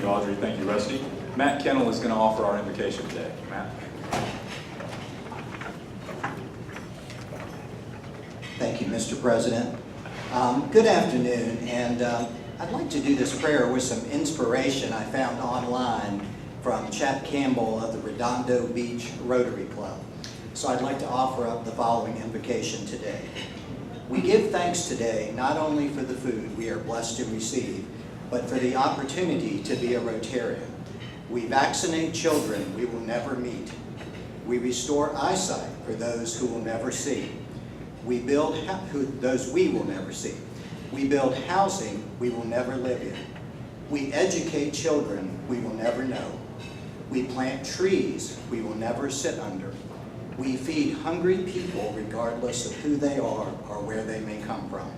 Audrey. Thank you, Rusty. Matt Kennel is going to offer our invocation today. Matt. Thank you, Mr. President. Good afternoon, and I'd like to do this prayer with some inspiration I found online from Chap Campbell of the Redondo Beach Rotary Club. So I'd like to offer up the following invocation today. We give thanks today not only for the food we are blessed to receive, but for the opportunity to be a Rotarian. We vaccinate children we will never meet. We restore eyesight for those who will never see. We build those we will never see. We build housing we will never live in. We educate children we will never know. We plant trees we will never sit under. We feed hungry people regardless of who they are or where they may come from.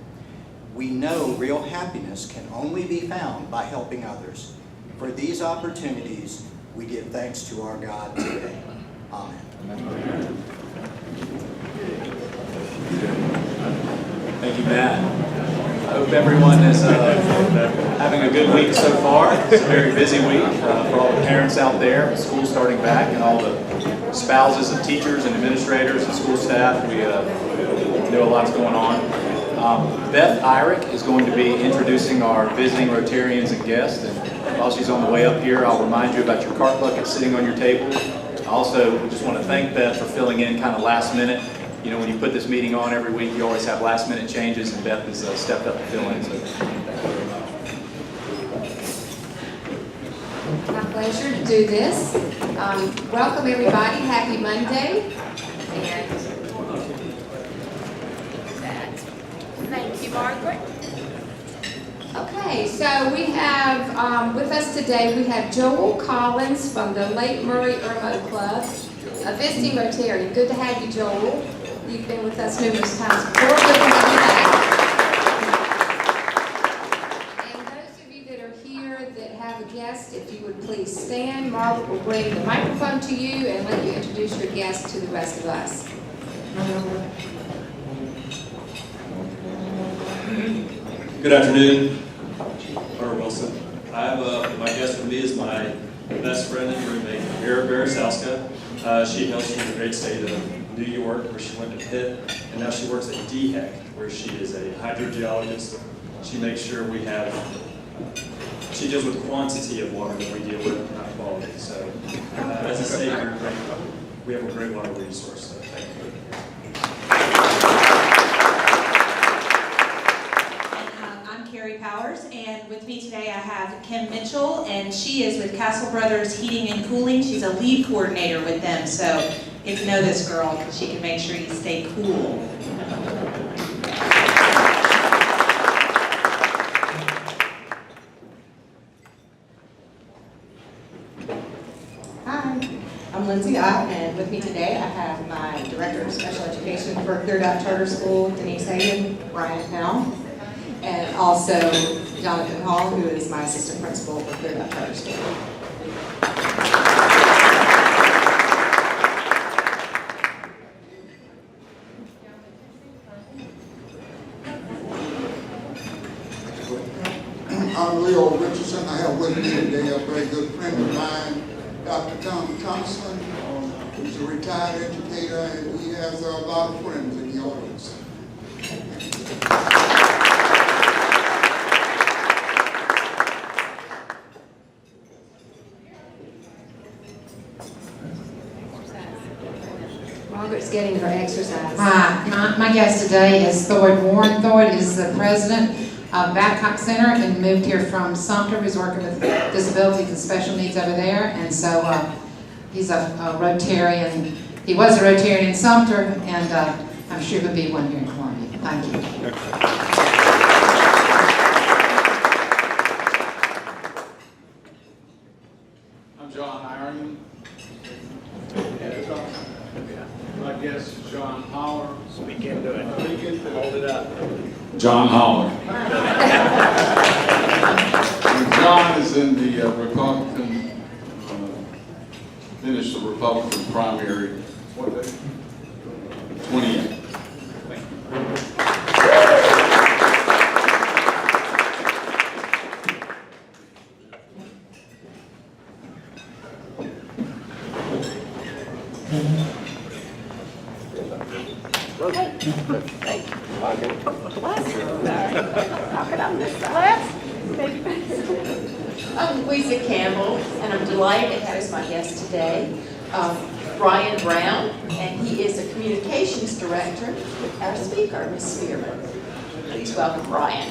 We know real happiness can only be found by helping others. For these opportunities, we give thanks to our God today. Amen. Thank you, Matt. I hope everyone is having a good week so far. It's a very busy week for all the parents out there, school starting back, and all the spouses of teachers and administrators and school staff. We know a lot's going on. Beth Irick is going to be introducing our visiting Rotarians and guests. And while she's on the way up here, I'll remind you about your cart bucket sitting on your table. I also just want to thank Beth for filling in kind of last minute. You know, when you put this meeting on every week, you always have last minute changes, and Beth has stepped up to fill in. So thank you very much. My pleasure to do this. Welcome everybody. Happy Monday. And Thank you, Margaret. okay, so we have with us today, we have Joel Collins from the Lake Murray Irmo Club, a visiting Rotarian. Good to have you, Joel. You've been with us numerous times before. Good to have you back. And those of you that are here that have a guest, if you would please stand. Margaret will bring the microphone to you and let you introduce your guest to the rest of us. Good afternoon, Carter Wilson. I have my guest with me is my best friend and roommate, Vera Beresowska. She hails from the great state of New York, where she went to Pitt, and now she works at DHEC, where she is a hydrogeologist. She makes sure we have, she deals with quantity of water that we deal with, not quality. So as a state, we have a great water resource, so thank you. Powers, and with me today I have Kim Mitchell, and she is with Castle Brothers Heating and Cooling. She's a lead coordinator with them, so get to know this girl because she can make sure you stay cool. Hi, I'm Lindsay Ott, and with me today I have my Director of Special Education for Clear Dot Charter School, Denise Hagan, Brian Howe, and also Jonathan Hall, who is my Assistant Principal for Clear Dot Charter School. I'm Leo Richardson. I have with me today a very good friend of mine, Dr. Tom Thompson, who's a retired educator, and he has a lot of friends in the audience. Margaret's getting her exercise. Hi, my guest today is Thoyd Warren. Thoyd is the president of Babcock Center and moved here from Sumter. He's working with disabilities and special needs over there, and so he's a Rotarian. He was a Rotarian in Sumter, and I'm sure he'll be one here in Columbia. Thank you. I'm John Iron. My guest is John Holler. Speak into it. Hold it up. John Holler. And John is in the Republican, finished the Republican primary. What day? 28. Thank you. I'm Louisa Campbell, and I'm delighted to have as my guest today Brian Brown, and he is a communications director with our speaker, Ms. Spearman. Please welcome Brian.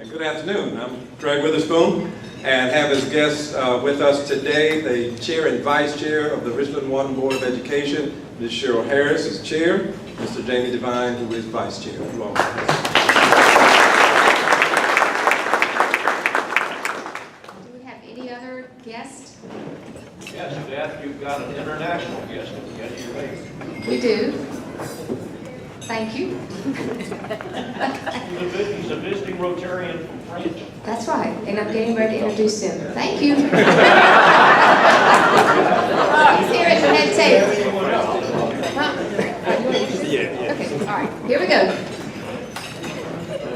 Good afternoon. I'm Greg Witherspoon, and have as guests with us today the Chair and Vice Chair of the Richland 1 Board of Education, Ms. Cheryl Harris is Chair, Mr. Jamie Devine, who is Vice Chair. Do we have any other guests? Yes, Beth, you've got an international guest at your way. We do. Thank you. He's a visiting Rotarian from France. That's right, and I'm getting ready to introduce him. Thank you. He's here at the head table. Huh? Okay, all right, here we go.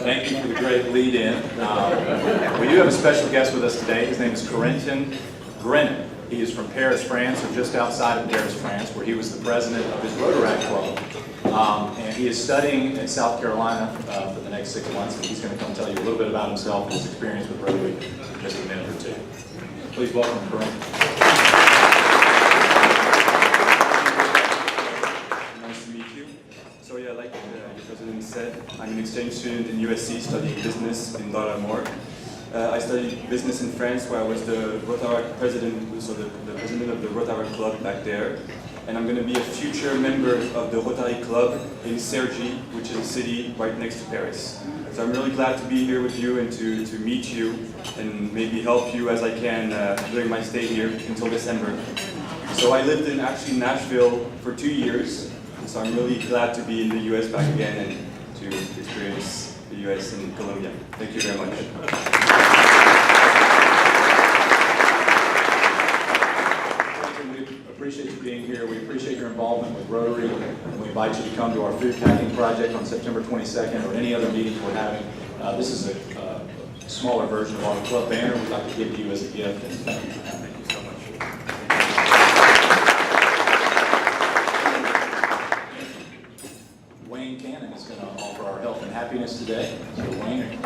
Thank you for the great lead-in. We do have a special guest with us today. His name is Corentin Grenin. He is from Paris, France, or just outside of Paris, France, where he was the president of his Rotary Club. And he is studying in South Carolina for the next 6 months, and he's going to come tell you a little bit about himself and his experience with Rotary in just a minute or two. Please welcome Corentin. Nice to meet you. So yeah, like the president said, I'm an exchange student in USC studying business in Dalmor. I studied business in France, where I was the Rotary president, so the president of the Rotary Club back there. And I'm going to be a future member of the Rotary Club in Cergy, which is a city right next to Paris. So I'm really glad to be here with you and to meet you and maybe help you as I can during my stay here until December. So I lived in actually Nashville for 2 years, so I'm really glad to be in the US back again and to experience the US and Colombia. Thank you very much. We appreciate you being here. We appreciate your involvement with Rotary, and we invite you to come to our food packing project on September 22nd or any other meetings we're having. This is a smaller version of our club banner we'd like to give to you as a gift, and thank you. Thank you so much. Wayne Cannon is going to offer our health and happiness today. So Wayne.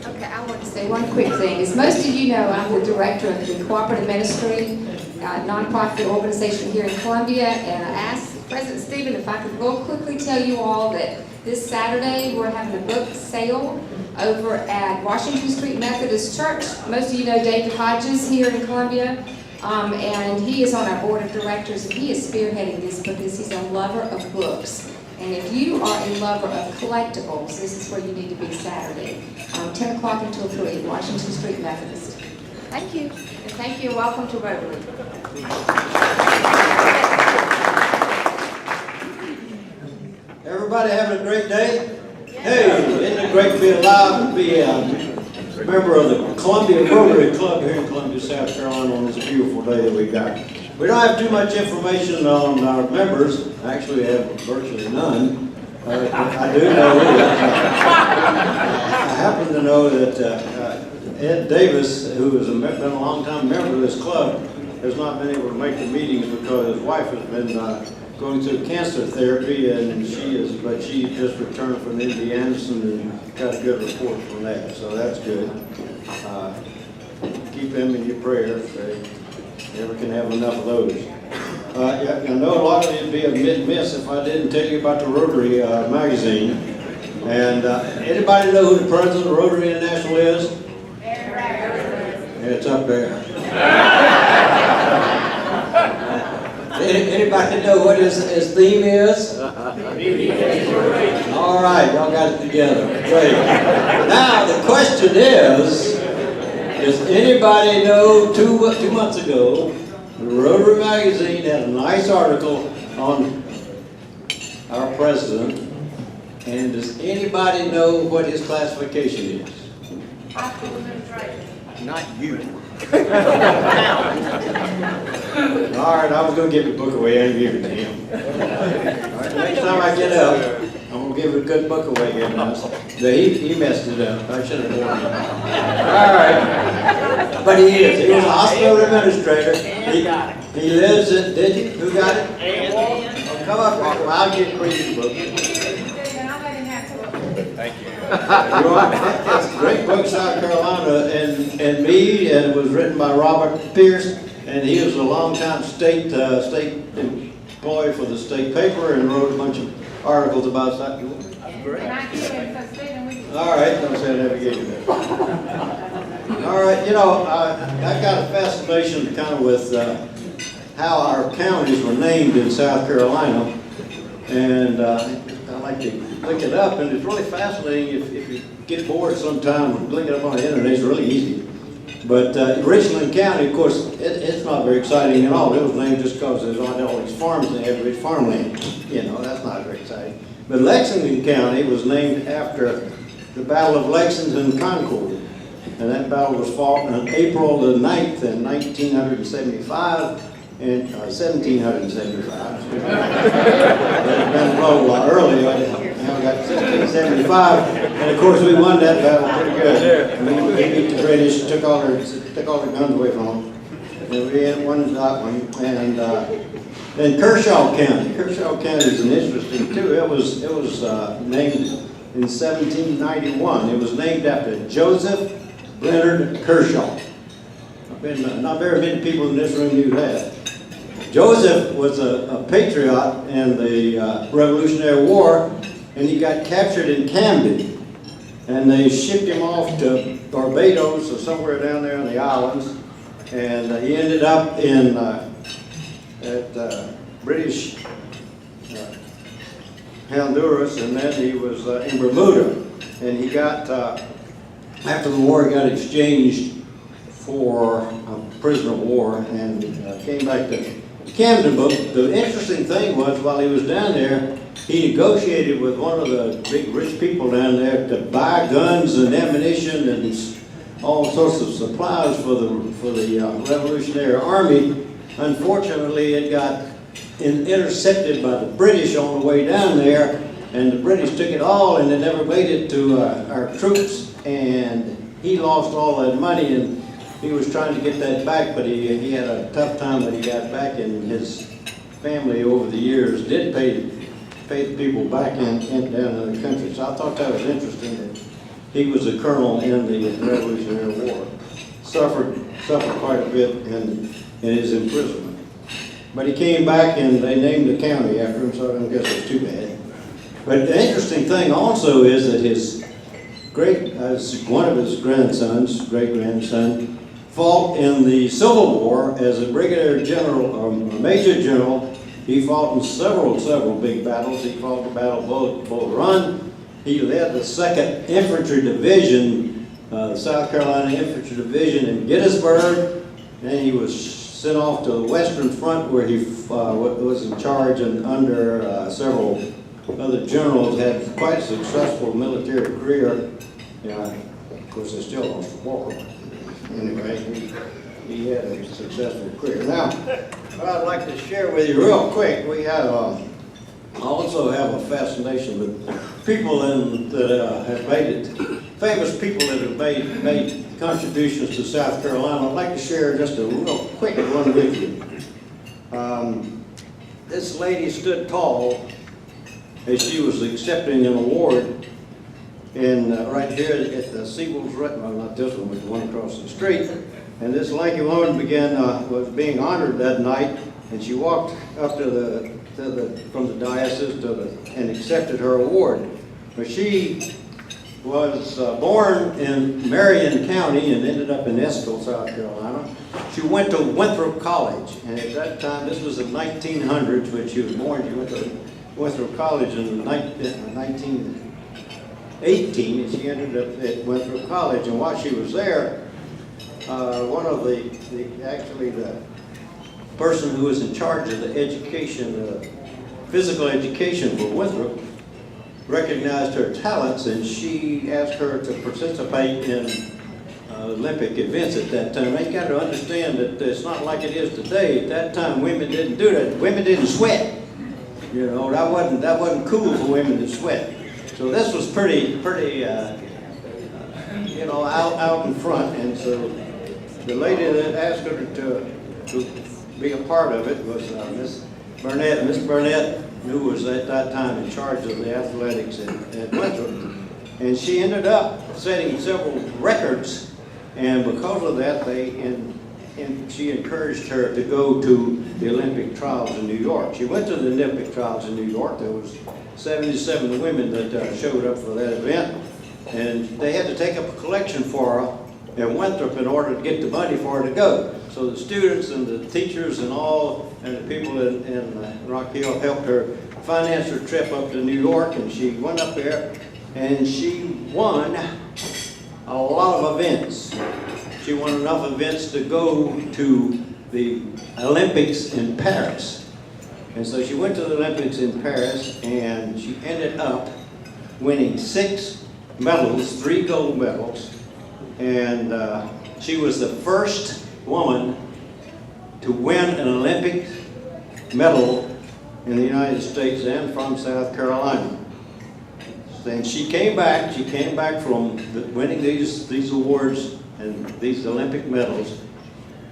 Okay, I want to say one quick thing. As most of you know, I'm the director of the Cooperative Ministry, nonprofit organization here in Columbia, and I asked President Stephen if I could real quickly tell you all that this Saturday we're having a book sale over at Washington Street Methodist Church. Most of you know David Hodges here in Columbia, and he is on our board of directors, and he is spearheading this because he's a lover of books. And if you are a lover of collectibles, this is where you need to be Saturday, 10 o'clock until 3, Washington Street Methodist. Thank you, and thank you, and welcome to Rotary. Everybody having a great day? Hey, isn't it great to be alive and be a member of the Columbia Rotary Club here in Columbia, South Carolina on this beautiful day that we got. We don't have too much information on our members. Actually, we have virtually none. I do know that I happen to know that Ed Davis, who has been a long-time member of this club, has not been able to make the meetings because his wife has been going through cancer therapy, and she just returned from Indiana and got a good report from that, so that's good. Keep him in your prayers. Never can have enough of those. I know a lot of you would be a miss if I didn't tell you about the Rotary magazine. And anybody know who the president of Rotary International is? It's up there. Anybody know what his theme is? All right, y'all got it together. Great. Now the question is, does anybody know 2 months ago, the Rotary magazine had a nice article on our president, and does anybody know what his classification is? Not you. All right, I was going to give the book away and give it to him. All right, next time I get up, I'm going gonna give a good book away here now. He messed it up. I should have warned him. All right. But he is. He was a hospital administrator. He lives in, did you? Who got it? Oh, come up. Well, I'll get Queen's book. Thank you. It's a great book, South Carolina, and me, and it was written by Robert Pierce, and he was a longtime state employee for the state paper and wrote a bunch of articles about South Carolina. That's great. All right, don't say I never gave you that. All right, you know, I got a fascination kind of with how our counties were named in South Carolina, and I like to look it up, and it's really fascinating. If you get bored sometime, look it up on the internet. It's really easy. But Richland County, of course, it's not very exciting at all. It was named just because there's all these farms and every farmland. You know, that's not very exciting. But Lexington County was named after the Battle of Lexington and Concord. And that battle was fought on April the 9th in 1975. In 1775. It's been a lot earlier. Now we got 1675, and of course we won that battle pretty good. We beat the British, took all their guns away from them, and we had won that one. And then Kershaw County. Kershaw County is an interesting too. It was named in 1791. It was named after Joseph Leonard Kershaw. Not very many people in this room knew that. Joseph was a patriot in the Revolutionary War, and he got captured in Camden. And they shipped him off to Barbados or somewhere down there in the islands. And he ended up in at British Honduras, and then he was in Bermuda. And he got, after the war, he got exchanged for a prisoner of war and came back to Camden. But the interesting thing was, while he was down there, he negotiated with one of the big rich people down there to buy guns and ammunition and all sorts of supplies for the Revolutionary Army. Unfortunately, it got intercepted by the British on the way down there, and the British took it all, and it never made it to our troops, and he lost all that money, and he was trying to get that back, but he had a tough time when he got back, and his family over the years did pay the people back down in the country. So I thought that was interesting that he was a colonel in the Revolutionary War. Suffered quite a bit in his imprisonment. But he came back and they named the county after him, so I don't guess it's too bad. But the interesting thing also is that one of his grandsons, great-grandson, fought in the Civil War as a brigadier general, or a major general. He fought in several big battles. He fought the Battle of Bull Run. He led the 2nd Infantry Division, South Carolina Infantry Division in Gettysburg. Then he was sent off to the Western Front, where he was in charge and under several other generals, had quite a successful military career. Of course, they still lost the war. Anyway, he had a successful career. Now, what I'd like to share with you real quick, we have also have a fascination with people that have made it, famous people that have made contributions to South Carolina. I'd like to share just a real quick one with you. This lady stood tall as she was accepting an award, and right here at the Siebel's, well, not this one, but the one across the street. And this lanky woman was being honored that night, and she walked up from the diocese and accepted her award. But she was born in Marion County and ended up in Estill, South Carolina. She went to Winthrop College, and at that time, this was the 1900s when she was born. She went to Winthrop College in 1918, and she ended up at Winthrop College. And while she was there, one of the person who was in charge of the education, physical education for Winthrop, recognized her talents, and she asked her to participate in Olympic events at that time. You got to understand that it's not like it is today. At that time, women didn't do that. Women didn't sweat. You know, that wasn't cool for women to sweat. So this was pretty, you know, out in front. And so the lady that asked her to be a part of it was Miss Burnett. Miss Burnett, who was at that time in charge of the athletics at Winthrop. And she ended up setting several records, and because of that, she encouraged her to go to the Olympic trials in New York. She went to the Olympic trials in New York. There was 77 women that showed up for that event, and they had to take up a collection for her in Winthrop in order to get the money for her to go. So the students and the teachers and the people in Rock Hill helped her finance her trip up to New York, and she went up there and she won a lot of events. She won enough events to go to the Olympics in Paris. And so she went to the Olympics in Paris, and she ended up winning 6 medals, 3 gold medals, and she was the first woman to win an Olympic medal in the United States and from South Carolina. Then she came back from winning these awards and these Olympic medals.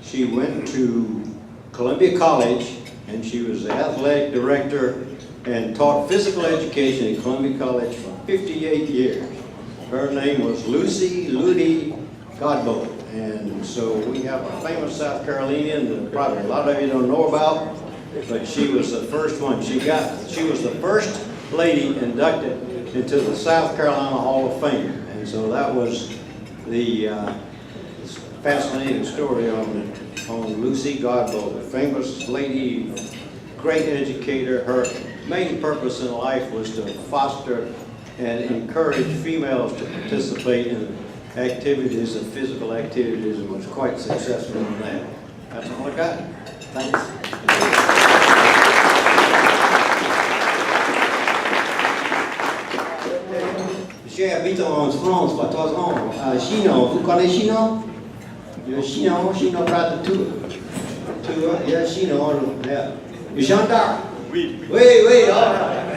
She went to Columbia College, and she was the athletic director and taught physical education at Columbia College for 58 years. Her name was Lucy Ludy Godbolt. And so we have a famous South Carolinian that probably a lot of you don't know about, but she was the first one. She was the first lady inducted into the South Carolina Hall of Fame. And so that was the fascinating story on Lucy Godbolt, a famous lady, great educator. Her main purpose in life was to foster and encourage females to participate in activities and physical activities, and was quite successful in that. That's all I got. Thanks. J'ai habité en France pour 3 ans, à Chinon. Vous connaissez Chinon? Chinon pratique tout. Il y a Chinon, Jean d'Arc. Oui. Oui, all right.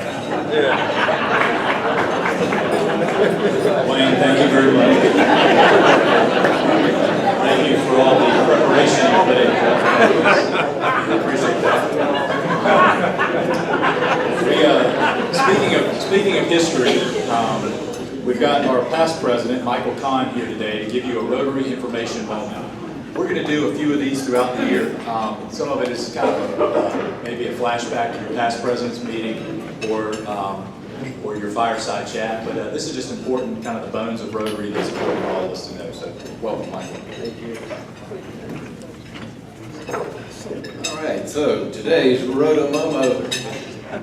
Wayne, thank you very much. Thank you for all the preparation you put into it. I appreciate that. Speaking of history, we've got our past president, Michael Kahn, here today to give you a Rotary information moment. We're going to do a few of these throughout the year. Some of it is kind of maybe a flashback to your past president's meeting or your fireside chat, but this is just important, kind of the bones of Rotary that's important for all of us to know. So welcome, Michael. Thank you. All right, so today's Rotomomo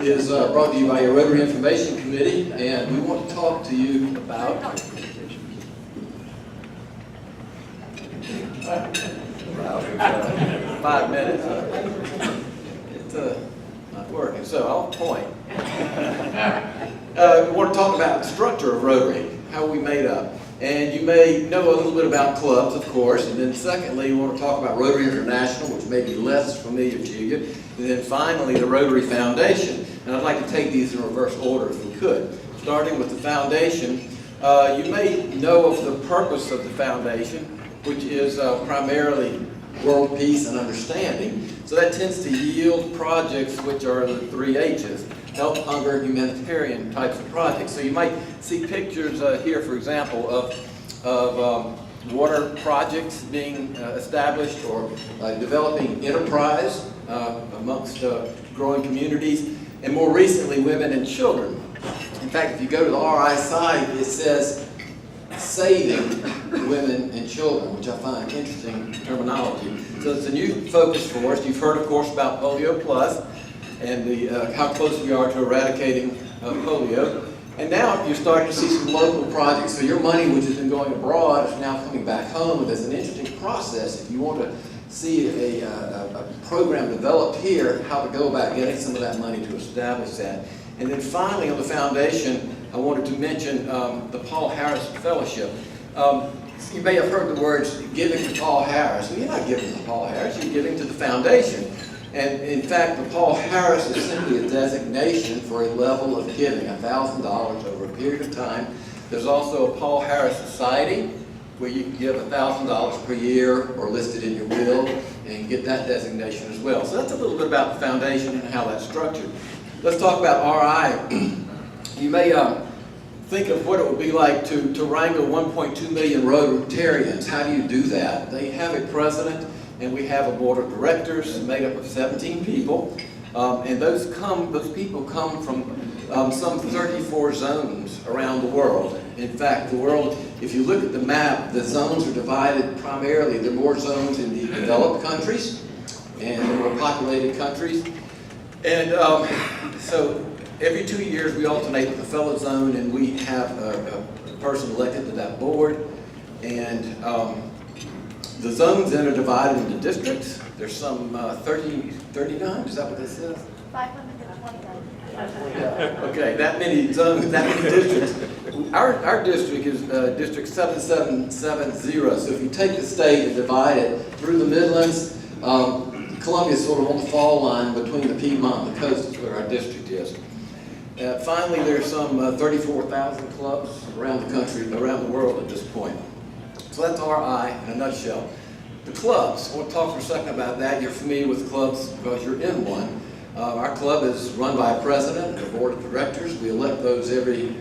is brought to you by your Rotary Information Committee, and we want to talk to you about wow, 5 minutes. It's not working, so I'll point. We want to talk about the structure of Rotary, how we made up. And you may know a little bit about clubs, of course, and then secondly, we want to talk about Rotary International, which may be less familiar to you, and then finally, the Rotary Foundation. And I'd like to take these in reverse order if we could. Starting with the foundation, you may know of the purpose of the foundation, which is primarily world peace and understanding. So that tends to yield projects which are the 3 H's. Health, hunger, humanitarian types of projects. So you might see pictures here, for example, of water projects being established or developing enterprise amongst growing communities, and more recently, women and children. In fact, if you go to the RI site, it says saving women and children, which I find interesting terminology. So it's a new focus for us. You've heard, of course, about Polio Plus and how close we are to eradicating polio. And now you're starting to see some local projects. So your money, which has been going abroad, is now coming back home. And there's an interesting process. If you want to see a program developed here, how to go about getting some of that money to establish that. And then finally, on the foundation, I wanted to mention the Paul Harris Fellowship. You may have heard the words, giving to Paul Harris. Well, you're not giving to Paul Harris, you're giving to the foundation. And in fact, the Paul Harris is simply a designation for a level of giving, $1,000 over a period of time. There's also a Paul Harris Society, where you can give $1,000 per year or list it in your will and get that designation as well. So that's a little bit about the foundation and how that's structured. Let's talk about RI. You may think of what it would be like to wrangle 1.2 million Rotarians. How do you do that? They have a president and we have a board of directors made up of 17 people. And those people come from some 34 zones around the world. In fact, the world, if you look at the map, the zones are divided primarily. There are more zones in the developed countries and the more populated countries. And so every 2 years we alternate with a fellow zone and we have a person elected to that board. And the zones then are divided into districts. There's some 39, is that what this is? 529. Okay, that many zones, that many districts. Our district is District 7770. So if you take the state and divide it through the Midlands, Columbia is sort of on the fall line between the Piedmont and the coast is where our district is. Finally, there's some 34,000 clubs around the country, around the world at this point. So that's RI in a nutshell. The clubs, I want to talk for a second about that. You're familiar with clubs because you're in one. Our club is run by a president and a board of directors. We elect those every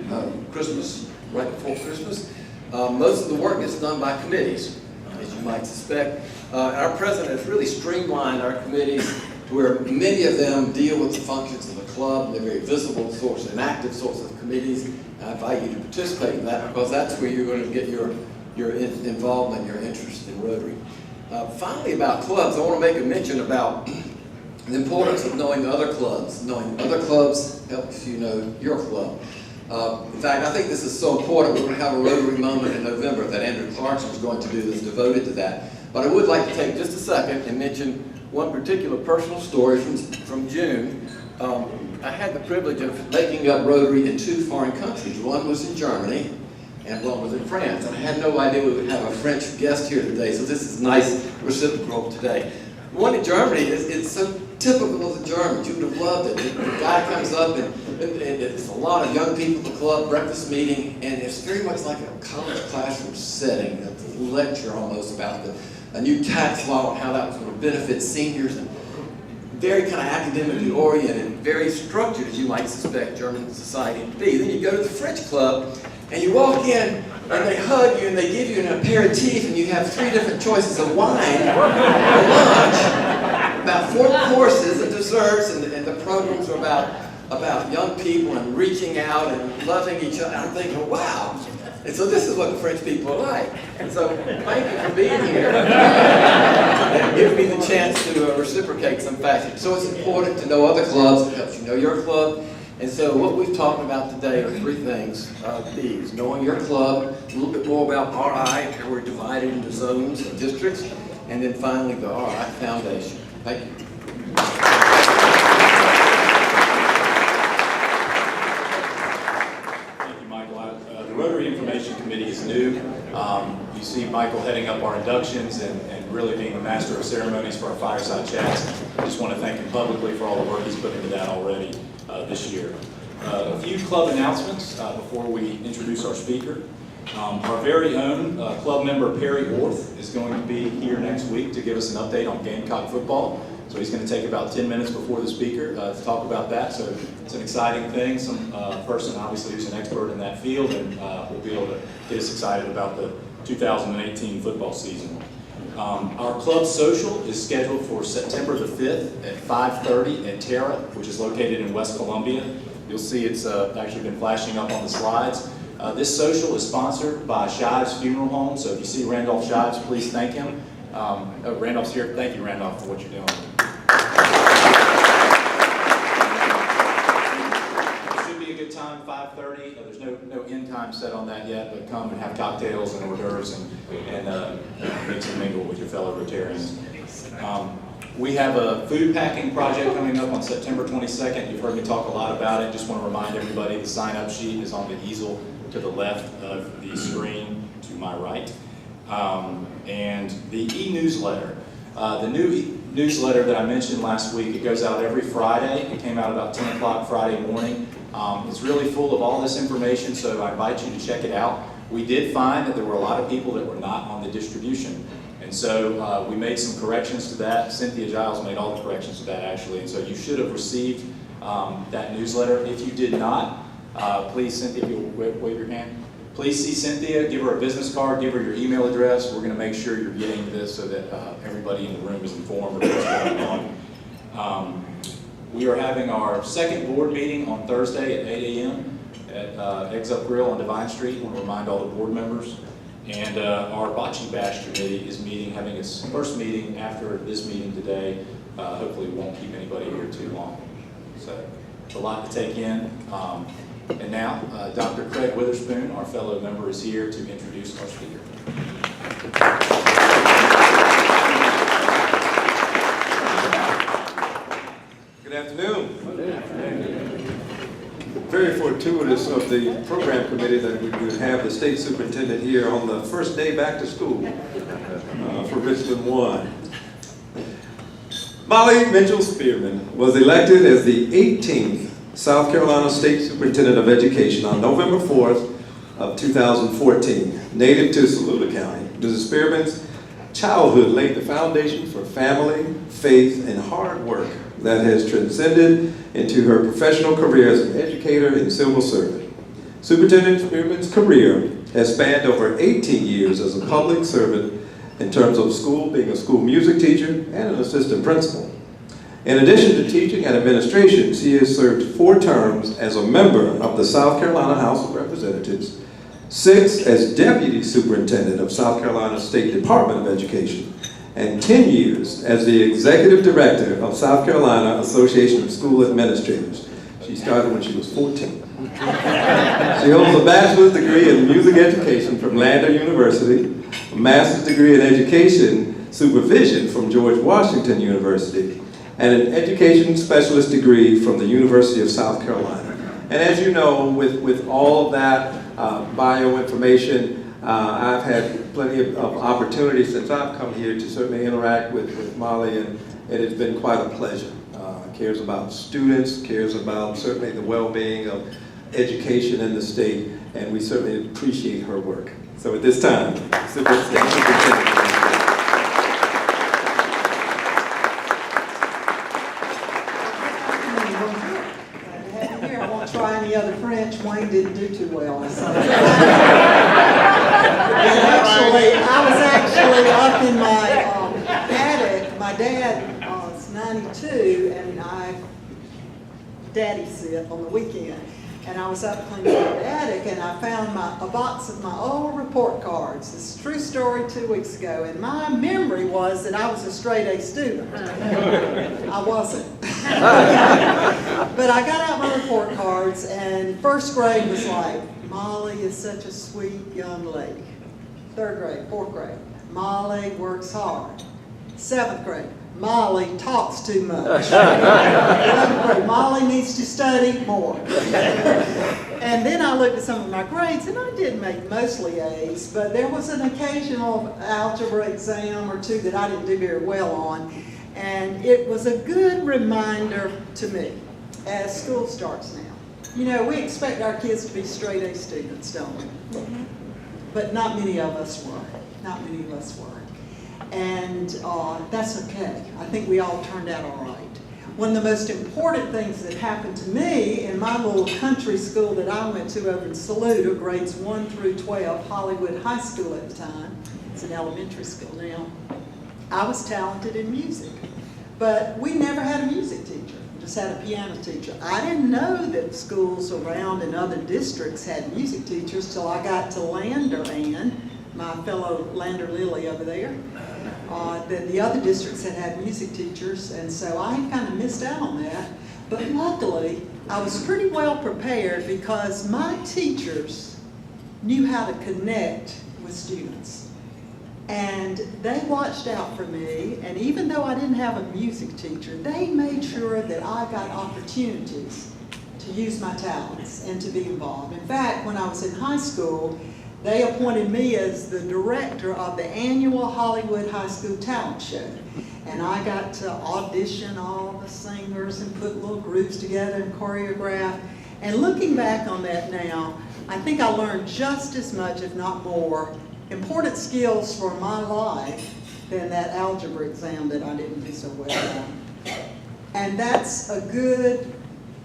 Christmas, right before Christmas. Most of the work is done by committees, as you might suspect. Our president has really streamlined our committees to where many of them deal with the functions of the club. They're very visible sorts and active sorts of committees. I invite you to participate in that because that's where you're going to get your involvement, your interest in Rotary. Finally, about clubs, I want to make a mention about the importance of knowing other clubs. Knowing other clubs helps you know your club. In fact, I think this is so important. We're going to have a Rotary moment in November that Andrew Clarkson is going to do that's devoted to that. But I would like to take just a second and mention one particular personal story from June. I had the privilege of making up Rotary in 2 foreign countries. One was in Germany and one was in France. And I had no idea we would have a French guest here today, so this is nice reciprocal today. The one in Germany is so typical of the Germans. You would have loved it. The guy comes up and it's a lot of young people at the club, breakfast meeting, and it's very much like a college classroom setting, a lecture almost about a new tax law and how that was going to benefit seniors, and very kind of academically oriented, very structured, as you might suspect German society to be. Then you go to the French club, and you walk in, and they hug you, and they give you an aperitif, and you have 3 different choices of wine for lunch, about 4 courses of desserts, and the programs are about young people and reaching out and loving each other. I'm thinking, wow. And so this is what the French people are like. And so thank you for being here. And give me the chance to reciprocate some fashion. So it's important to know other clubs. It helps you know your club. And so what we've talked about today are 3 things. These, knowing your club, a little bit more about RI, how we're divided into zones and districts, and then finally the RI Foundation. Thank you. The Rotary Information Committee is new. You see Michael heading up our inductions and really being the master of ceremonies for our fireside chats. I just want to thank him publicly for all the work he's put into that already this year. A few club announcements before we introduce our speaker. Our very own club member Perry Orth is going to be here next week to give us an update on Gamecock football. So he's going to take about 10 minutes before the speaker to talk about that. So it's an exciting thing. Some person obviously who's an expert in that field and will be able to get us excited about the 2018 football season. Our club social is scheduled for September the 5th at 5:30 at Terra, which is located in West Columbia. You'll see it's actually been flashing up on the slides. This social is sponsored by Shives Funeral Home, so if you see Randolph Shives, please thank him. Randolph's here. Thank you, Randolph, for what you're doing. It should be a good time, 5:30. There's no end time set on that yet, but come and have cocktails and hors d'oeuvres and mix and mingle with your fellow Rotarians. We have a food packing project coming up on September 22nd. You've heard me talk a lot about it. Just want to remind everybody the sign-up sheet is on the easel to the left of the screen to my right. And the e-newsletter. The new newsletter that I mentioned last week. It goes out every Friday. It came out about 10 o'clock Friday morning. It's really full of all this information, so I invite you to check it out. We did find that there were a lot of people that were not on the distribution. And so we made some corrections to that. Cynthia Giles made all the corrections to that, actually. And so you should have received that newsletter. If you did not, please, Cynthia, if you'll wave your hand. Please see Cynthia, give her a business card, give her your email address. We're going to make sure you're getting this so that everybody in the room is informed of what's going on. We are having our second board meeting on Thursday at 8 a.m. at Eggs Up Grill on Divine Street. I want to remind all the board members. And our Bocce Bash committee is having its first meeting after this meeting today. Hopefully we won't keep anybody here too long. So it's a lot to take in. And now, Dr. Craig Witherspoon, our fellow member, is here to introduce our speaker. Good afternoon. Good afternoon. Very fortuitous of the program committee that we would have the state superintendent here on the first day back to school for Richland 1. Molly Mitchell Spearman was elected as the 18th South Carolina State Superintendent of Education on November 4th of 2014. Native to Saluda County, Mrs. Spearman's childhood laid the foundation for family, faith, and hard work that has transcended into her professional career as an educator and civil servant. Superintendent Spearman's career has spanned over 18 years as a public servant in terms of being a school music teacher and an assistant principal. In addition to teaching and administration, she has served 4 terms as a member of the South Carolina House of Representatives, 6 as Deputy Superintendent of South Carolina State Department of Education, and 10 years as the Executive Director of South Carolina Association of School Administrators. She started when she was 14. She holds a bachelor's degree in music education from Lander University, a master's degree in education supervision from George Washington University, and an education specialist degree from the University of South Carolina. And as you know, with all of that bio information, I've had plenty of opportunities since I've come here to certainly interact with Molly, and it has been quite a pleasure. Cares about students, cares about certainly the well-being of education in the state, and we certainly appreciate her work. So at this time, Superintendent. Any other French, Wayne didn't do too well. So. I was actually up in my attic. My dad is 92, and daddy sit on the weekend. And I was up cleaning the attic, and I found a box of my old report cards. This is a true story 2 weeks ago, and my memory was that I was a straight A student. I wasn't. But I got out my report cards, and first grade was like, Molly is such a sweet young lady. 3rd grade, 4th grade, Molly works hard. 7th grade, Molly talks too much. 11th grade, Molly needs to study more. And then I looked at some of my grades, and I did make mostly A's, but there was an occasional algebra exam or 2 that I didn't do very well on. And it was a good reminder to me as school starts now. You know, we expect our kids to be straight A students, don't we? Mm-hmm. But not many of us were. Not many of us were. And that's okay. I think we all turned out all right. One of the most important things that happened to me in my little country school that I went to over in Saluda, grades 1 through 12, Hollywood High School at the time, it's an elementary school now, I was talented in music. But we never had a music teacher, just had a piano teacher. I didn't know that schools around in other districts had music teachers till I got to Lander, Ann, my fellow Lander Lily over there. That the other districts had music teachers, and so I kind of missed out on that. But luckily, I was pretty well prepared because my teachers knew how to connect with students. And they watched out for me, and even though I didn't have a music teacher, they made sure that I got opportunities to use my talents and to be involved. In fact, when I was in high school, they appointed me as the director of the annual Hollywood High School Talent Show. And I got to audition all the singers and put little groups together and choreograph. And looking back on that now, I think I learned just as much, if not more, important skills for my life than that algebra exam that I didn't do so well on. And that's a good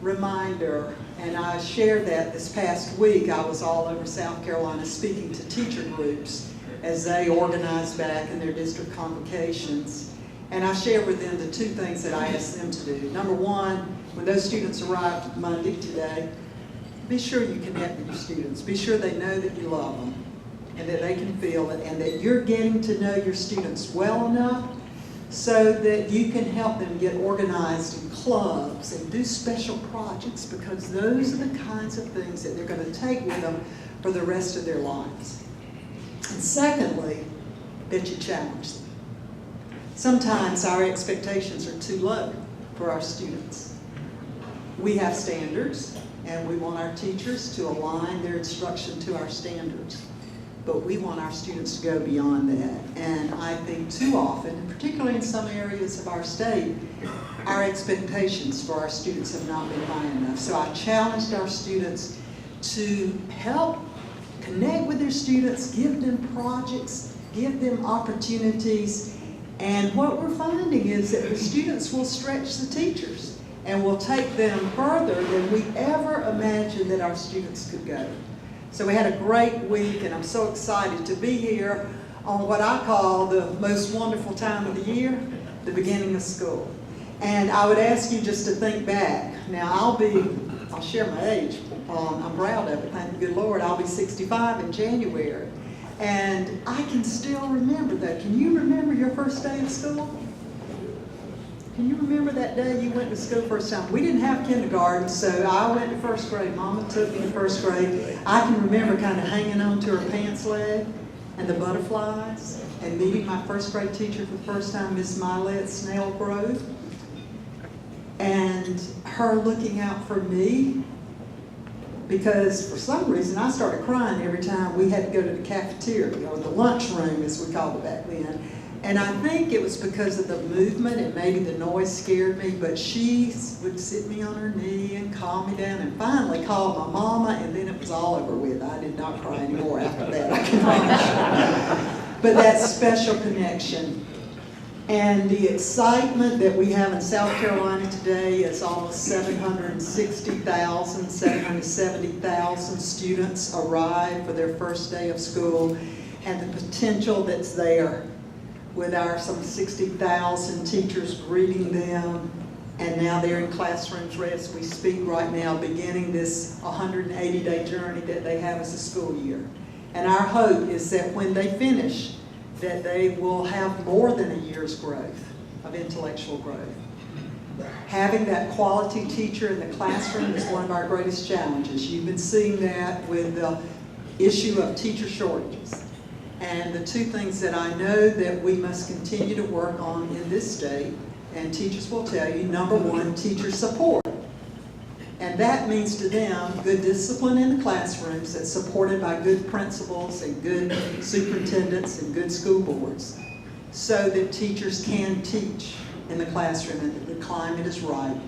reminder, and I shared that this past week. I was all over South Carolina speaking to teacher groups as they organized back in their district convocations. And I shared with them the two things that I asked them to do. Number one, when those students arrived Monday today, be sure you connect with your students. Be sure they know that you love them and that they can feel it, and that you're getting to know your students well enough so that you can help them get organized in clubs and do special projects, because those are the kinds of things that they're going to take with them for the rest of their lives. And secondly, that you challenge them. Sometimes our expectations are too low for our students. We have standards, and we want our teachers to align their instruction to our standards. But we want our students to go beyond that. And I think too often, particularly in some areas of our state, our expectations for our students have not been high enough. So I challenged our students to help connect with their students, give them projects, give them opportunities. And what we're finding is that the students will stretch the teachers and will take them further than we ever imagined that our students could go. So we had a great week, and I'm so excited to be here on what I call the most wonderful time of the year, the beginning of school. And I would ask you just to think back. Now I'll share my age. I'm proud of it, thank the good Lord. I'll be 65 in January. And I can still remember that. Can you remember your first day of school? Can you remember that day you went to school first time? We didn't have kindergarten, so I went to first grade. Mama took me to first grade. I can remember kind of hanging on to her pants leg and the butterflies, and meeting my first grade teacher for the first time, Miss Miley at Snail Grove, and her looking out for me, because for some reason I started crying every time we had to go to the cafeteria, or the lunchroom as we called it back then. And I think it was because of the movement, and maybe the noise scared me, but she would sit me on her knee and calm me down, and finally called my mama, and then it was all over with. I did not cry anymore after that, I can promise you. But that special connection and the excitement that we have in South Carolina today is almost 760,000, 770,000 students arrive for their first day of school, and the potential that's there with our some 60,000 teachers greeting them, and now they're in classrooms as we speak right now, beginning this 180-day journey that they have as a school year. And our hope is that when they finish, that they will have more than a year's growth of intellectual growth. Having that quality teacher in the classroom is one of our greatest challenges. You've been seeing that with the issue of teacher shortages. And the two things that I know that we must continue to work on in this state, and teachers will tell you, number one, teacher support. And that means to them good discipline in the classrooms that's supported by good principals and good superintendents and good school boards, so that teachers can teach in the classroom and that the climate is right.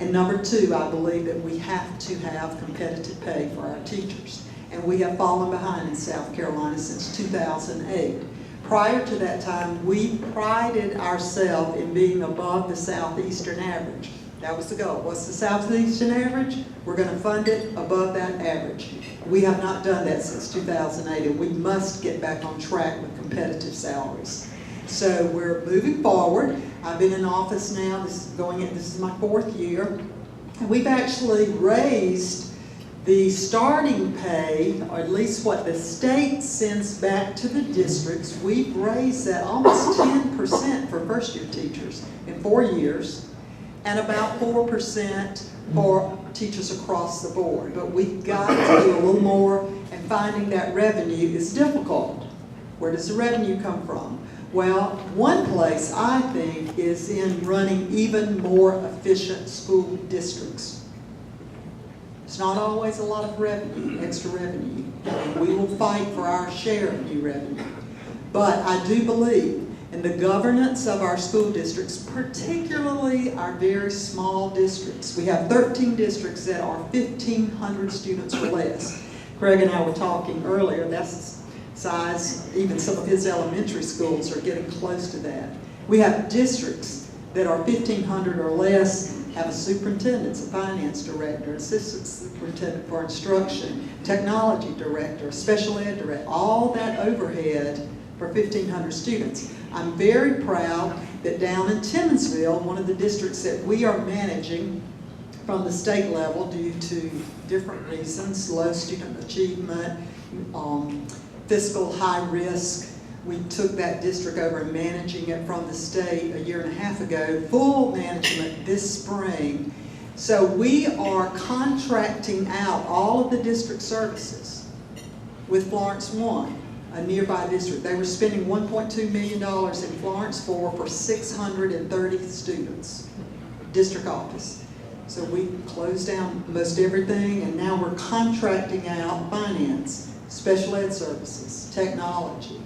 And number two, I believe that we have to have competitive pay for our teachers. And we have fallen behind in South Carolina since 2008. Prior to that time, we prided ourselves in being above the Southeastern average. That was the goal. What's the Southeastern average? We're going to fund it above that average. We have not done that since 2008, and we must get back on track with competitive salaries. So we're moving forward. I've been in office now, this is my 4th year, and we've actually raised the starting pay, or at least what the state sends back to the districts. We've raised that almost 10% for first-year teachers in 4 years, and about 4% for teachers across the board. But we've got to do a little more, and finding that revenue is difficult. Where does the revenue come from? Well, one place I think is in running even more efficient school districts. It's not always a lot of revenue, extra revenue. And we will fight for our share of new revenue. But I do believe in the governance of our school districts, particularly our very small districts. We have 13 districts that are 1,500 students or less. Craig and I were talking earlier, that's the size, even some of his elementary schools are getting close to that. We have districts that are 1,500 or less, have a superintendent, a finance director, assistant superintendent for instruction, technology director, special ed director, all that overhead for 1,500 students. I'm very proud that down in Timmonsville, one of the districts that we are managing from the state level due to different reasons, low student achievement, fiscal high risk, we took that district over and managing it from the state a year and a half ago, full management this spring. So we are contracting out all of the district services with Florence 1, a nearby district. They were spending $1.2 million in Florence for 630 students, district office. So we closed down most everything, and now we're contracting out finance, special ed services, technology,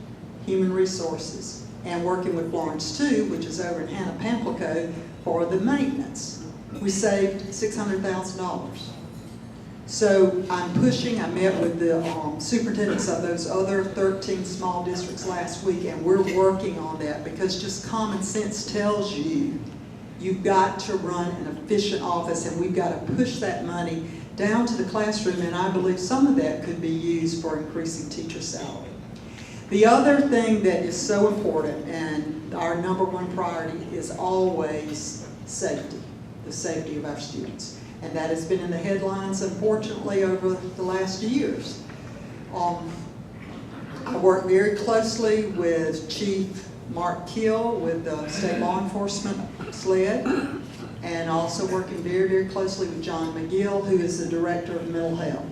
human resources, and working with Florence 2, which is over in Hannah Pamplico, for the maintenance. We saved $600,000. So I'm pushing, I met with the superintendents of those other 13 small districts last week, and we're working on that because just common sense tells you you've got to run an efficient office, and we've got to push that money down to the classroom, and I believe some of that could be used for increasing teacher salary. The other thing that is so important, and our #1 priority, is always safety, the safety of our students. And that has been in the headlines, unfortunately, over the last years. I work very closely with Chief Mark Kill with the State Law Enforcement SLED, and also working very, very closely with John McGill, who is the Director of Mental Health.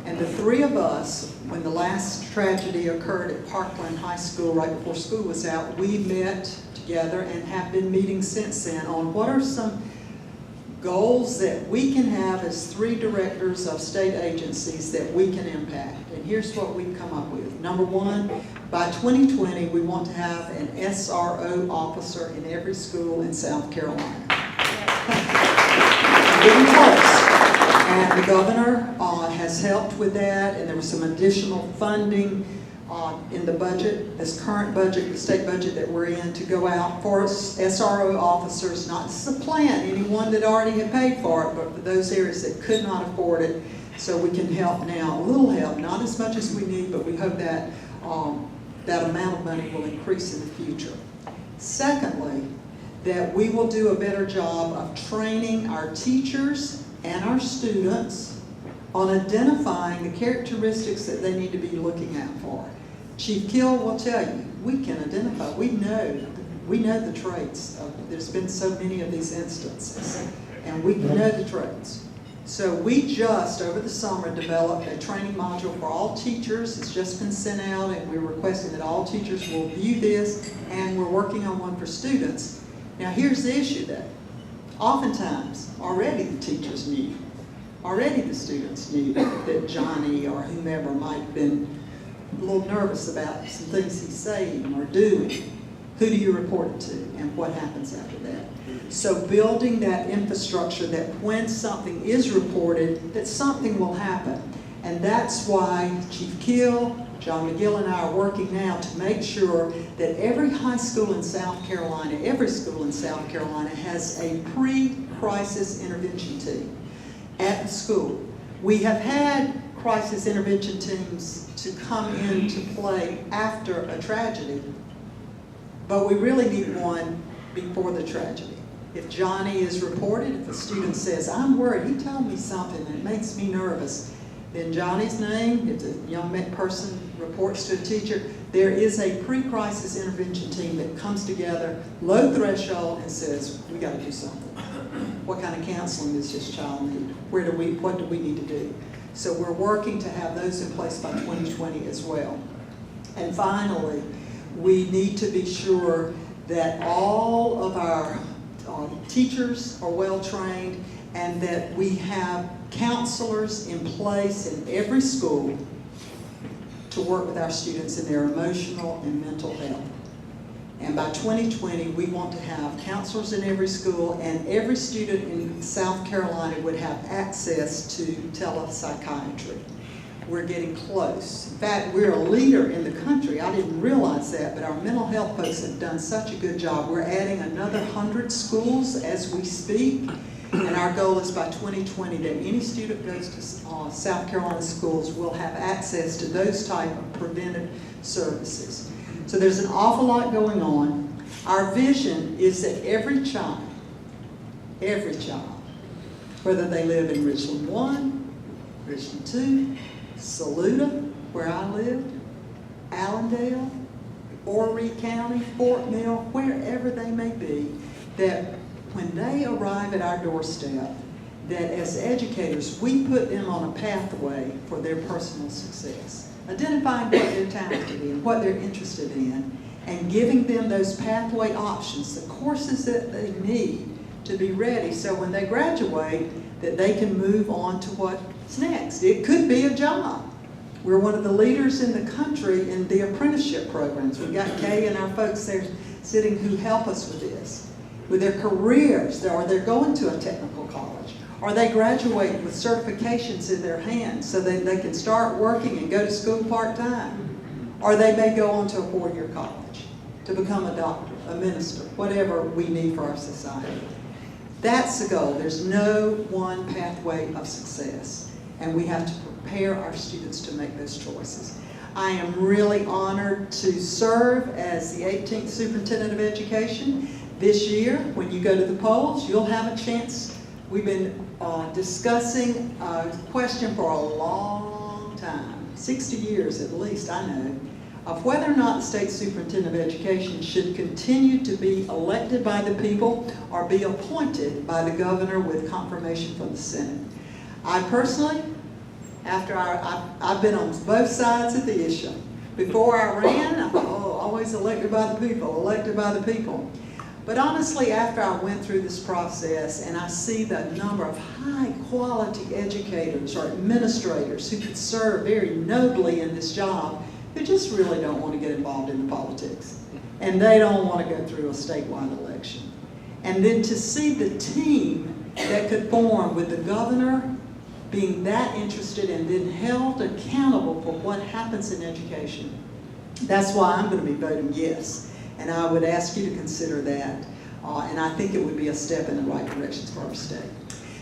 And the three of us, when the last tragedy occurred at Parkland High School right before school was out, we met together and have been meeting since then on what are some goals that we can have as three directors of state agencies that we can impact. And here's what we've come up with. #1, by 2020, we want to have an SRO officer in every school in South Carolina. Getting close. And the governor has helped with that, and there was some additional funding in the budget, this current budget, the state budget that we're in, to go out for SRO officers, not to supplant anyone that already had paid for it, but for those areas that could not afford it, so we can help now, a little help, not as much as we need, but we hope that that amount of money will increase in the future. Secondly, that we will do a better job of training our teachers and our students on identifying the characteristics that they need to be looking out for. Chief Kill will tell you, we can identify, we know the traits. There's been so many of these instances, and we know the traits. So we just, over the summer, developed a training module for all teachers. It's just been sent out, and we're requesting that all teachers will view this, and we're working on one for students. Now here's the issue though. Oftentimes, already the teachers knew, already the students knew that Johnny or whomever might have been a little nervous about some things he's saying or doing. Who do you report it to, and what happens after that? So building that infrastructure that when something is reported, that something will happen. And that's why Chief Kill, John McGill and I are working now to make sure that every high school in South Carolina, every school in South Carolina has a pre-crisis intervention team at the school. We have had crisis intervention teams to come into play after a tragedy, but we really need one before the tragedy. If Johnny is reported, if a student says, I'm worried, he told me something that makes me nervous, then Johnny's name, if the young person reports to a teacher, there is a pre-crisis intervention team that comes together, low threshold, and says, we got to do something. What kind of counseling does this child need? What do we need to do? So we're working to have those in place by 2020 as well. And finally, we need to be sure that all of our teachers are well trained, and and that we have counselors in place in every school to work with our students in their emotional and mental health. And by 2020, we want to have counselors in every school, and every student in South Carolina would have access to telepsychiatry. We're getting close. In fact, we're a leader in the country. I didn't realize that, but our mental health folks have done such a good job. We're adding another 100 schools as we speak, and our goal is by 2020 that any student goes to South Carolina schools will have access to those type of preventive services. So there's an awful lot going on. Our vision is that every child, whether they live in Richland 1, Richland 2, Saluda, where I lived, Allendale, Horry County, Fort Mill, wherever they may be, that when they arrive at our doorstep, that as educators, we put them on a pathway for their personal success, identifying what they're talented in, what they're interested in, and giving them those pathway options, the courses that they need to be ready so when they graduate, that they can move on to what's next. It could be a job. We're one of the leaders in the country in the apprenticeship programs. We've got Kay and our folks there sitting who help us with this, with their careers, or they're going to a technical college, or they graduate with certifications in their hands so that they can start working and go to school part-time, or they may go on to a 4-year college to become a doctor, a minister, whatever we need for our society. That's the goal. There's no one pathway of success, and we have to prepare our students to make those choices. I am really honored to serve as the 18th Superintendent of Education. This year, when you go to the polls, you'll have a chance. We've been discussing a question for a long time, 60 years at least, I know, of whether or not the State Superintendent of Education should continue to be elected by the people or be appointed by the governor with confirmation from the Senate. I personally, after I've been on both sides of the issue. Before I ran, I thought, oh, always elected by the people, elected by the people. But honestly, after I went through this process and I see the number of high-quality educators or administrators who could serve very nobly in this job, who just really don't want to get involved in the politics. And they don't want to go through a statewide election. And then to see the team that could form with the governor being that interested and then held accountable for what happens in education, that's why I'm going to be voting yes. And I would ask you to consider that. And I think it would be a step in the right direction for our state.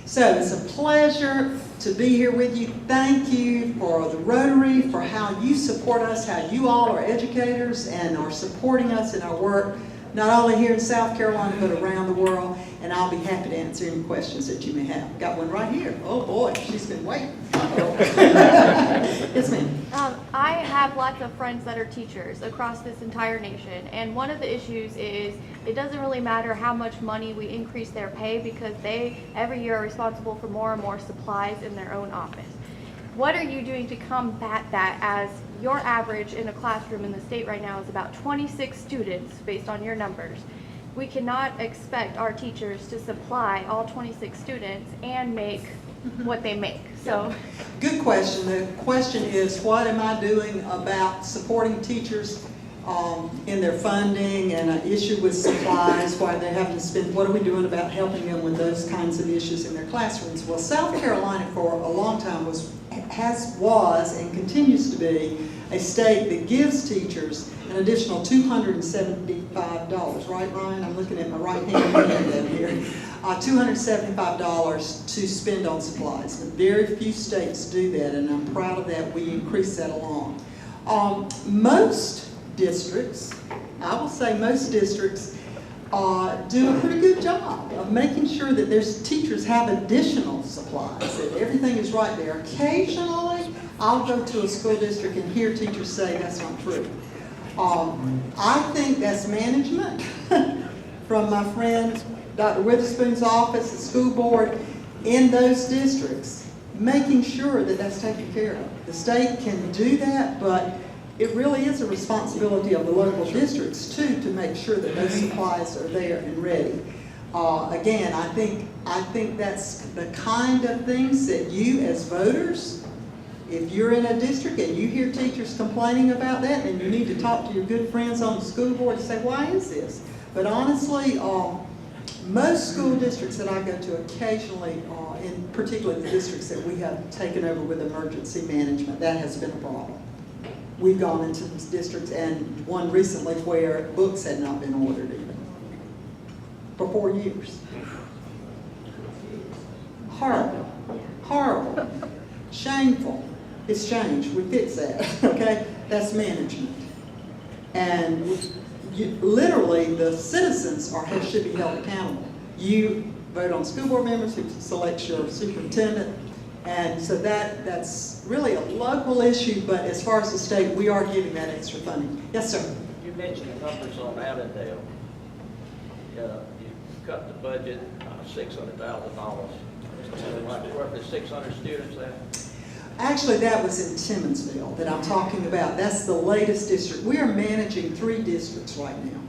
So it's a pleasure to be here with you. Thank you for the Rotary, for how you support us, how you all are educators and are supporting us in our work, not only here in South Carolina, but around the world. And I'll be happy to answer any questions that you may have. Got one right here. Oh boy, she's been waiting. Yes, ma'am. I have lots of friends that are teachers across this entire nation, and one of the issues is it doesn't really matter how much money we increase their pay because they every year are responsible for more and more supplies in their own office. What are you doing to combat that, as your average in a classroom in the state right now is about 26 students based on your numbers? We cannot expect our teachers to supply all 26 students and make what they make. So, good question. The question is, what am I doing about supporting teachers in their funding and an issue with supplies, why they're having to spend, what are we doing about helping them with those kinds of issues in their classrooms? Well, South Carolina for a long time was and continues to be a state that gives teachers an additional $275, right, Ryan? I'm looking at my right hand down here. $275 to spend on supplies. But very few states do that, and I'm proud of that. We increase that along. Most districts, I will say most districts, do a pretty good job of making sure that their teachers have additional supplies, that everything is right there. Occasionally, I'll go to a school district and hear teachers say that's not true. I think that's management from my friend Dr. Witherspoon's office, the school board in those districts, making sure that that's taken care of. The state can do that, but it really is a responsibility of the local districts too to make sure that those supplies are there and ready. Again, I think that's the kind of things that you as voters, if you're in a district and you hear teachers complaining about that, then you need to talk to your good friends on the school board and say, why is this? But honestly, most school districts that I go to occasionally, in particularly the districts that we have taken over with emergency management, that has been a problem. We've gone into these districts, and one recently where books had not been ordered even for 4 years. Horrible, horrible, shameful. It's changed, we fixed that, okay? That's management. And literally, the citizens should be held accountable. You vote on school board members who select your superintendent, and so that's really a local issue, but as far as the state, we are giving that extra funding. Yes, sir? You mentioned numbers on Allendale. You cut the budget $600,000. Like roughly 600 students there. Actually, that was in Timmonsville that I'm talking about. That's the latest district. We are managing 3 districts right now.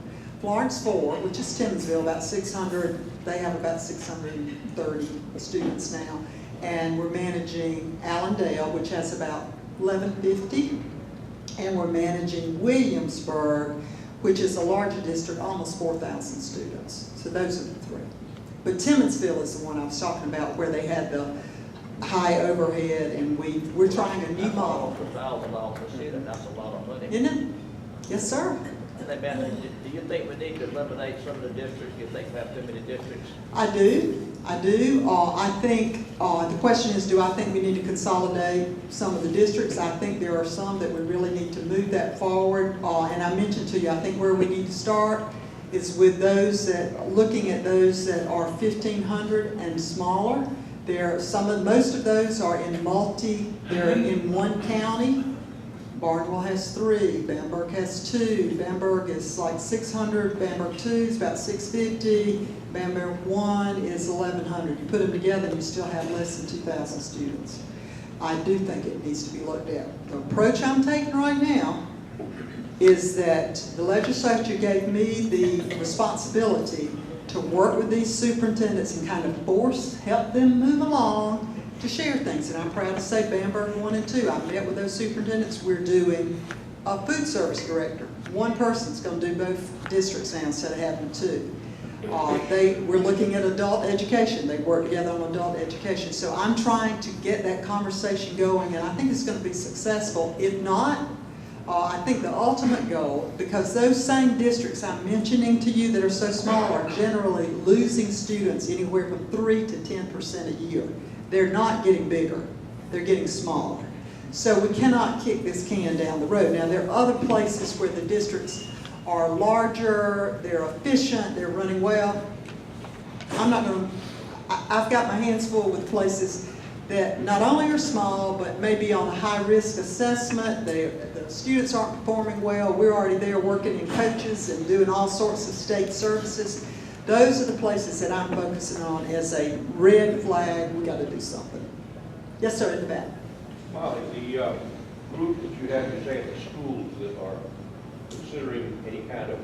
Florence 4, which is Timmonsville, about 600, they have about 630 students now. And we're managing Allendale, which has about 1150. And we're managing Williamsburg, which is a larger district, almost 4,000 students. So those are the 3. But Timmonsville is the one I was talking about, where they had the high overhead, and we're trying a new model. $1,000 a student, that's a lot of money. Isn't it? Yes, sir. And do you think we need to eliminate some of the districts? Do you think we have too many districts? I do. I think the question is, do I think we need to consolidate some of the districts? I think there are some that we really need to move that forward. And I mentioned to you, I think where we need to start is with those that, looking at those that are 1,500 and smaller. Most of those are they're in one county. Barnwell has 3, Bamberg has 2, Bamberg is like 600, Bamberg 2 is about 650, Bamberg 1 is 1,100. You put them together and you still have less than 2,000 students. I do think it needs to be looked at. The approach I'm taking right now is that the legislature gave me the responsibility to work with these superintendents and kind of help them move along to share things. And I'm proud to say Bamberg 1 and 2, I met with those superintendents. We're doing a food service director. One person's going to do both districts now instead of having 2. We're looking at adult education. They work together on adult education. So I'm trying to get that conversation going, and I think it's going to be successful. If not, I think the ultimate goal, because those same districts I'm mentioning to you that are so small are generally losing students anywhere from 3 to 10% a year. They're not getting bigger, they're getting smaller. So we cannot kick this can down the road. Now, there are other places where the districts are larger, they're efficient, they're running well. I've got my hands full with places that not only are small, but maybe on a high-risk assessment. The students aren't performing well. We're already there working in coaches and doing all sorts of state services. Those are the places that I'm focusing on as a red flag. We got to do something. Yes, sir, in the back. Molly, the group that you have today at the schools that are considering any kind of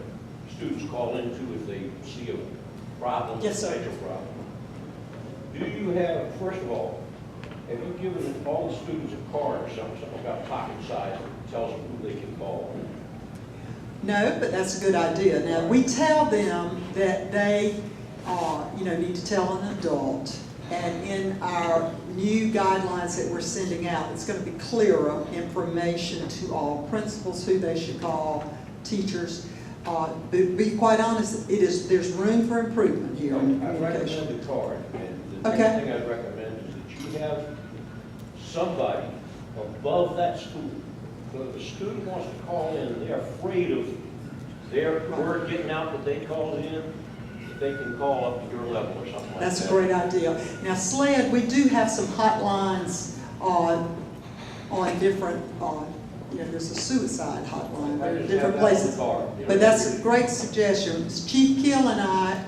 students call into if they see a problem, yes, sir. major problem. Do you have, first of all, have you given all the students a card or something about pocket size that tells them who they can call? No, but that's a good idea. Now, we tell them that they need to tell an adult. And in our new guidelines that we're sending out, it's going to be clearer information to all principals who they should call, teachers. Be quite honest, there's room for improvement here. I recommend the card. And the thing I'd recommend is that you have somebody above that school. So if a student wants to call in and they're afraid of their word getting out that they called in, they can call up to your level or something like that. That's a great idea. Now, SLED, we do have some hotlines on different, there's a suicide hotline, there are different places. But that's a great suggestion. Chief Keel and I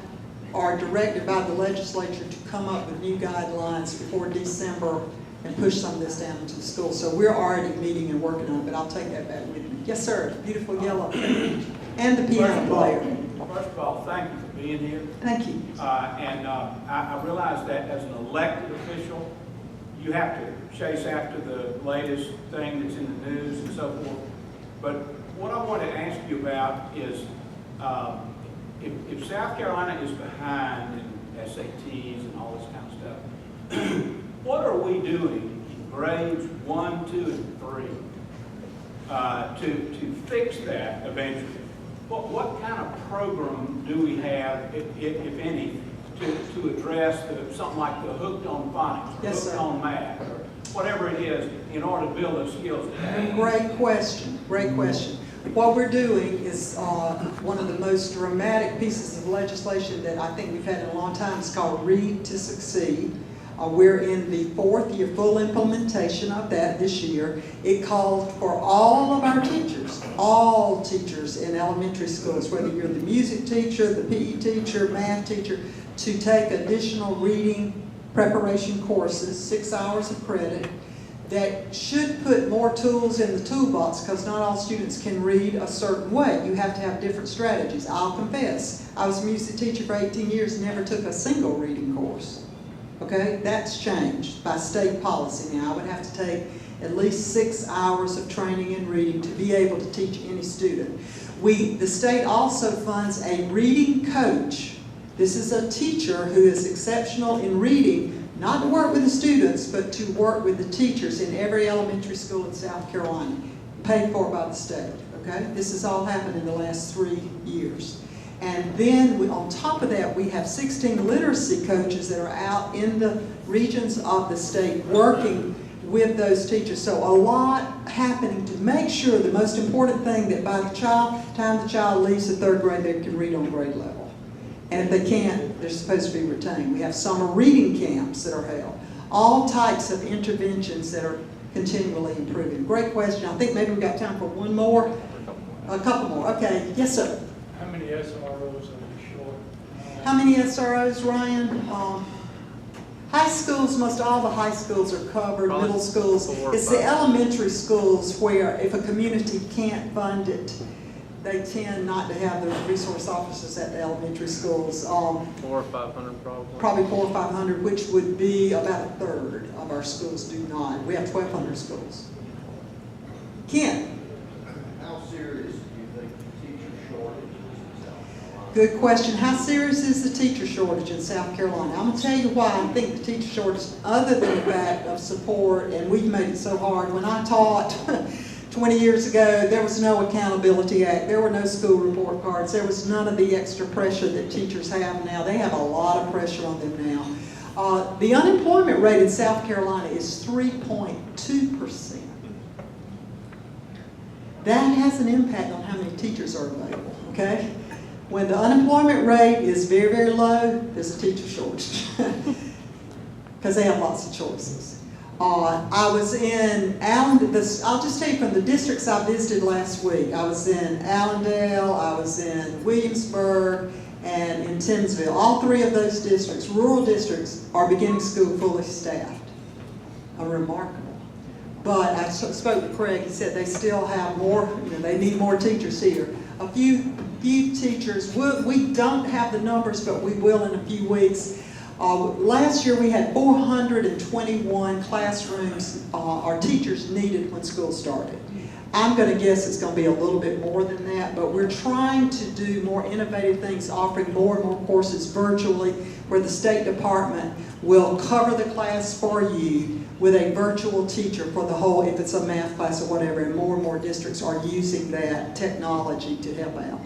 are directed by the legislature to come up with new guidelines before December and push some of this down into the school. So we're already meeting and working on it, but I'll take that back with me. Yes, sir. Beautiful yellow. And the piano player. First of all, thank you for being being here. Thank you. I realize that as an elected official, you have to chase after the latest thing that's in the news and so forth. But what I want to ask you about is, if South Carolina is behind in SATs and all this kind of stuff, what are we doing in grades 1, 2, and 3 to fix that eventually? What kind of program do we have, if any, to address something like the hooked on phonics, or Yes, hooked sir. on math, or whatever it is, in order to build those skills? Great question, great question. What we're doing is one of the most dramatic pieces of legislation that I think we've had in a long time. It's called Read to Succeed. We're in the 4th year, full implementation of that this year. It called for all of our teachers, all teachers in elementary schools, whether you're the music teacher, the PE teacher, math teacher, to take additional reading preparation courses, 6 hours of credit, that should put more tools in the toolbox, because not all students can read a certain way. You have to have different strategies. I'll confess, I was a music teacher for 18 years, never took a single reading course. Okay, that's changed by state policy now. I would have to take at least 6 hours of training in reading to be able to teach any student. The state also funds a reading coach. This is a teacher who is exceptional in reading, not to work with the students, but to work with the teachers in every elementary school in South Carolina, paid for by the state. Okay, this has all happened in the last 3 years. And then on top of that, we have 16 literacy coaches that are out in the regions of the state working with those teachers. So a lot happening to make sure the most important thing, that by the time the child leaves the 3rd grade, they can read on grade level. And if they can't, they're supposed to be retained. We have summer reading camps that are held. All types of interventions that are continually improving. Great question. I think maybe we've got time for one more. A couple more. Okay. Yes, sir. How many SROs are we short? How many SROs, Ryan? High schools, most all the high schools are covered, middle schools. It's the elementary schools where if a community can't fund it, they tend not to have the resource officers at the elementary schools. 400 or 500 probably. Probably 400 or 500, which would be about a third of our schools do not. We have 1,200 schools. Ken? How serious do you think the teacher shortage is in South Carolina? Good question. How serious is the teacher shortage in South Carolina? I'm going to tell you why I think the teacher shortage, other than the fact of support, and we've made it so hard. When I taught 20 years ago, there was no Accountability Act. There were no school report cards. There was none of the extra pressure that teachers have now. They have a lot of pressure on them now. The unemployment rate in South Carolina is 3.2%. That has an impact on how many teachers are available, okay? When the unemployment rate is very, very low, there's a teacher shortage because they have lots of choices. I was in I'll just tell you from the districts I visited last week. I was in Allendale, I was in Williamsburg, and in Timsville. All 3 of those districts, rural districts, are beginning school fully staffed. Remarkable. But I spoke to Craig, he said they still have more, they need more teachers here. A few teachers, we don't have the numbers, but we will in a few weeks. Last year we had 421 classrooms our teachers needed when school started. I'm going to guess it's going to be a little bit more than that, but we're trying to do more innovative things, offering more and more courses virtually, where the State Department will cover the class for you with a virtual teacher for the whole, if it's a math class or whatever, and more districts are using that technology to help out.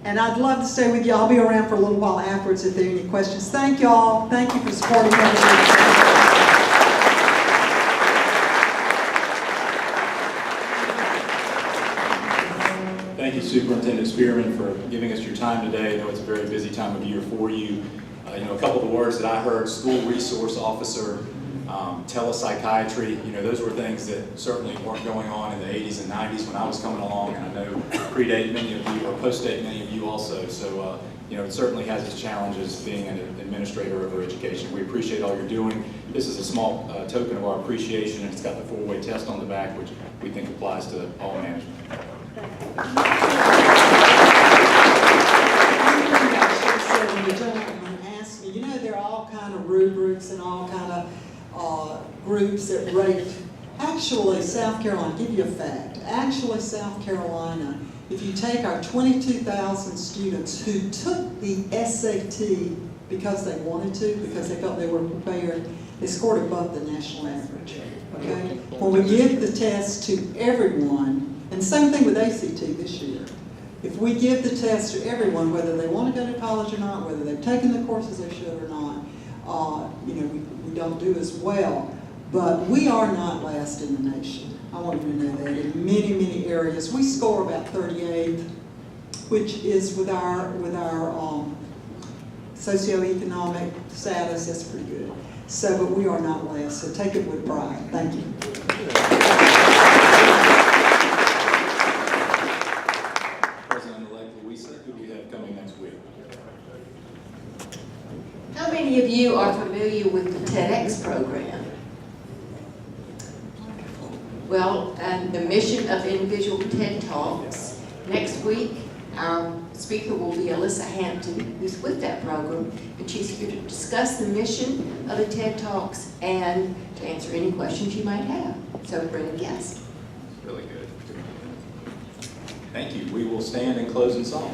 And I'd love to stay with you. I'll be around for a little while afterwards if there are any questions. Thank y'all. Thank you for supporting me. Thank you, Superintendent Spearman, for giving us your time today. I know it's a very busy time of year for you. A couple of the words that I heard, school resource officer, telepsychiatry, those were things that certainly weren't going on in the 80s and 90s when I was coming along, and I know predate many of you, or postdate many of you also. So, it certainly has its challenges being an administrator over education. We appreciate all you're doing. This is a small token of our appreciation, and it's got the 4-way test on the back, which we think applies to all management. rubrics and all kind of groups that rate. Actually, South Carolina, give you a fact, actually South Carolina, if you take our 22,000 students who took the SAT because they wanted to, because they felt they were prepared, they scored above the national average, okay? When we give the test to everyone, and same thing with ACT this year, if we give the test to everyone, whether they want to go to college or not, whether they've taken the courses they should or not, we don't do as well. But we are not last in the nation. I want you to know that. In many, many areas, we score about 38th, which is with our socioeconomic status, that's pretty good. So, but we are not last, so take it with pride. Thank you. President-elect Louisa, who do we have coming next week? How many of you are familiar with the TEDx program? Well, and the mission of individual TED Talks, next week, our speaker will be Alyssa Hampton, who's with that program, and she's here to discuss the mission of the TED Talks and to answer any questions you might have. So bring a guest. Really good. Thank you. We will stand and close in song.